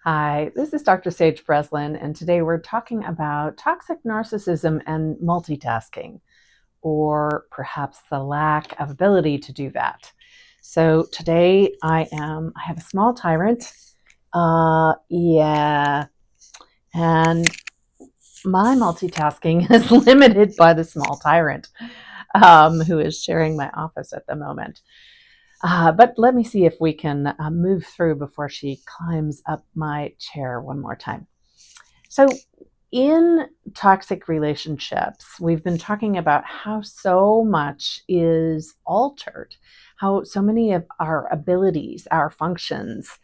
Hi, this is Dr. Sage Breslin, and today we're talking about toxic narcissism and multitasking, or perhaps the lack of ability to do that. So today I have a small tyrant. Yeah, and my multitasking is limited by the small tyrant, who is sharing my office at the moment. But let me see if we can move through before she climbs up my chair one more time. So, in toxic relationships, we've been talking about how so much is altered, how so many of our abilities, our functions,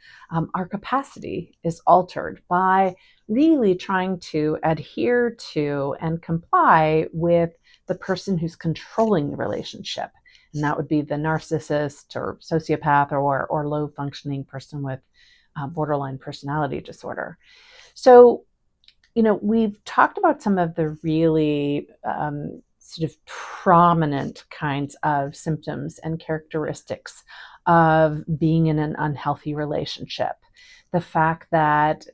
our capacity is altered by really trying to adhere to and comply with the person who's controlling the relationship. And that would be the narcissist or sociopath or low functioning person with borderline personality disorder. So, we've talked about some of the really sort of prominent kinds of symptoms and characteristics of being in an unhealthy relationship. The fact that,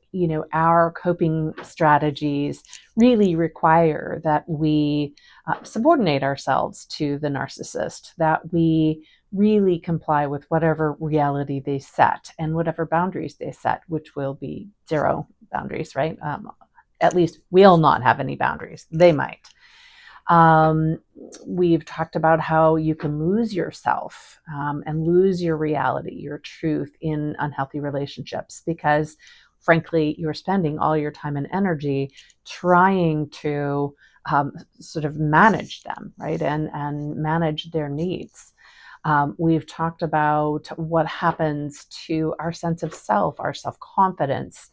our coping strategies really require that we subordinate ourselves to the narcissist, that we really comply with whatever reality they set and whatever boundaries they set, which will be zero boundaries, right? At least we'll not have any boundaries. They might. Um, we've talked about how you can lose yourself and lose your reality, your truth in unhealthy relationships because, frankly, you're spending all your time and energy trying to sort of manage them, right? And manage their needs. We've talked about what happens to our sense of self, our self confidence,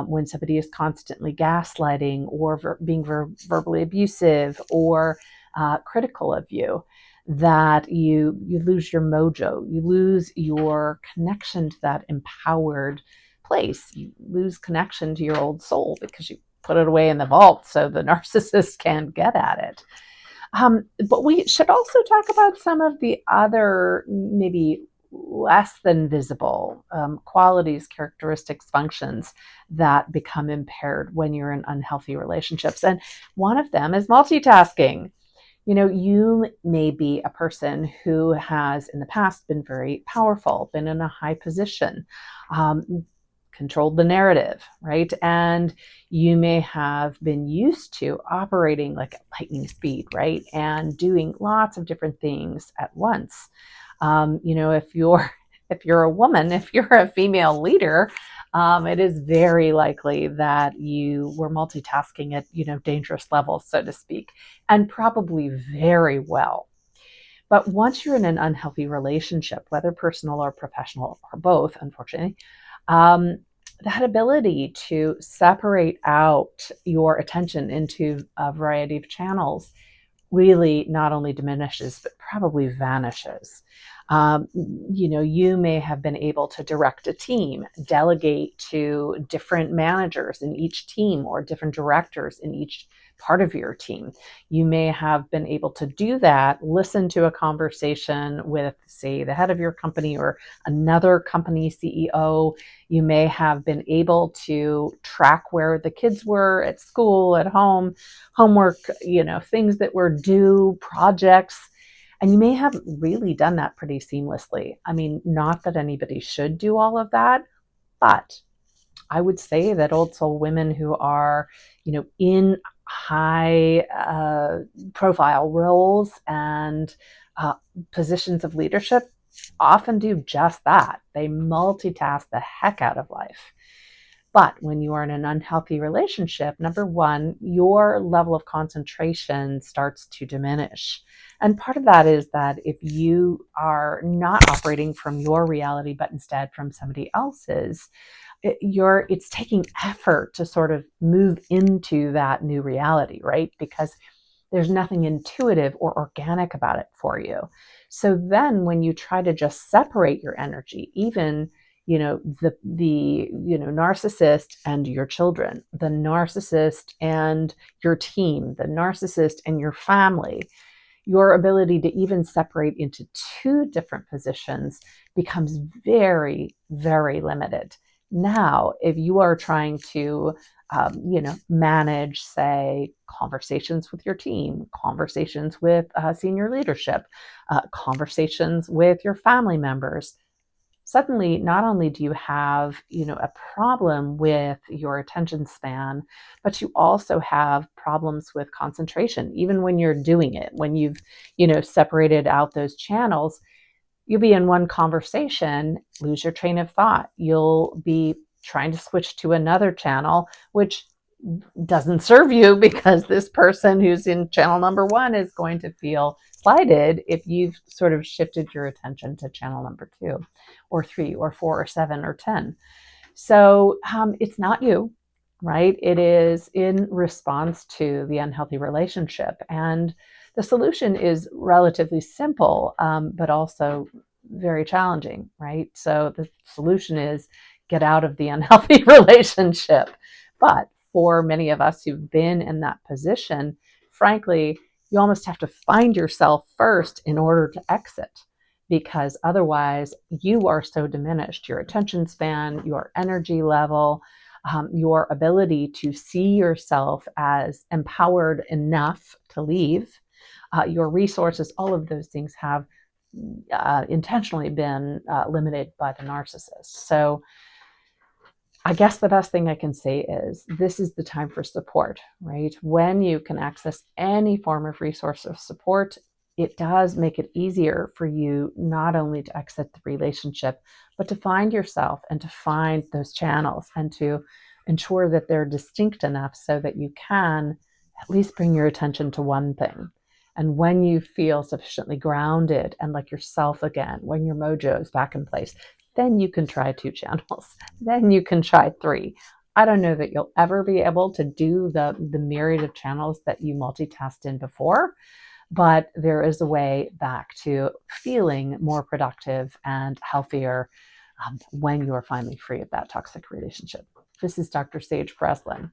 when somebody is constantly gaslighting or being verbally abusive or critical of you, that you lose your mojo, you lose your connection to that empowered place, you lose connection to your old soul because you put it away in the vault so the narcissist can't get at it. But we should also talk about some of the other, maybe less than visible qualities, characteristics, functions that become impaired when you're in unhealthy relationships. And one of them is multitasking. You may be a person who has in the past been very powerful, been in a high position, controlled the narrative, right? And you may have been used to operating like at lightning speed, right? And doing lots of different things at once. If you're a woman, if you're a female leader, it is very likely that you were multitasking at dangerous levels, so to speak, and probably very well. But once you're in an unhealthy relationship, whether personal or professional or both, unfortunately, um, that ability to separate out your attention into a variety of channels really not only diminishes, but probably vanishes. You may have been able to direct a team, delegate to different managers in each team or different directors in each part of your team. You may have been able to do that, listen to a conversation with, say, the head of your company or another company CEO. You may have been able to track where the kids were at school, at home, homework, things that were due, projects. And you may have really done that pretty seamlessly. I mean, not that anybody should do all of that, but I would say that also women who are, in high profile roles and positions of leadership often do just that. They multitask the heck out of life. But when you are in an unhealthy relationship, number one, your level of concentration starts to diminish. And part of that is that if you are not operating from your reality, but instead from somebody else's, it's taking effort to sort of move into that new reality, right? Because there's nothing intuitive or organic about it for you. So then when you try to just separate your energy, even the narcissist and your children, the narcissist and your team, the narcissist and your family, your ability to even separate into two different positions becomes very, very limited. Now, if you are trying to manage, say, conversations with your team, conversations with senior leadership, conversations with your family members, suddenly not only do you have a problem with your attention span, but you also have problems with concentration. Even when you're doing it, when you've separated out those channels, you'll be in one conversation, lose your train of thought. You'll be trying to switch to another channel, which doesn't serve you, because this person who's in channel number one is going to feel slighted if you've sort of shifted your attention to channel number two or three or four or seven or 10. So it's not you, right? It is in response to the unhealthy relationship. And the solution is relatively simple, but also very challenging, right? So the solution is get out of the unhealthy relationship. But for many of us who've been in that position, frankly, you almost have to find yourself first in order to exit, because otherwise you are so diminished. Your attention span, your energy level, your ability to see yourself as empowered enough to leave, your resources, all of those things have intentionally been limited by the narcissist. So I guess the best thing I can say is this is the time for support, right? When you can access any form of resource of support, it does make it easier for you not only to exit the relationship, but to find yourself and to find those channels and to ensure that they're distinct enough so that you can at least bring your attention to one thing. And when you feel sufficiently grounded and like yourself again, when your mojo is back in place, then you can try 2 channels. Then you can try 3. I don't know that you'll ever be able to do the myriad of channels that you multitasked in before, but there is a way back to feeling more productive and healthier when you're finally free of that toxic relationship. This is Dr. Sage Breslin.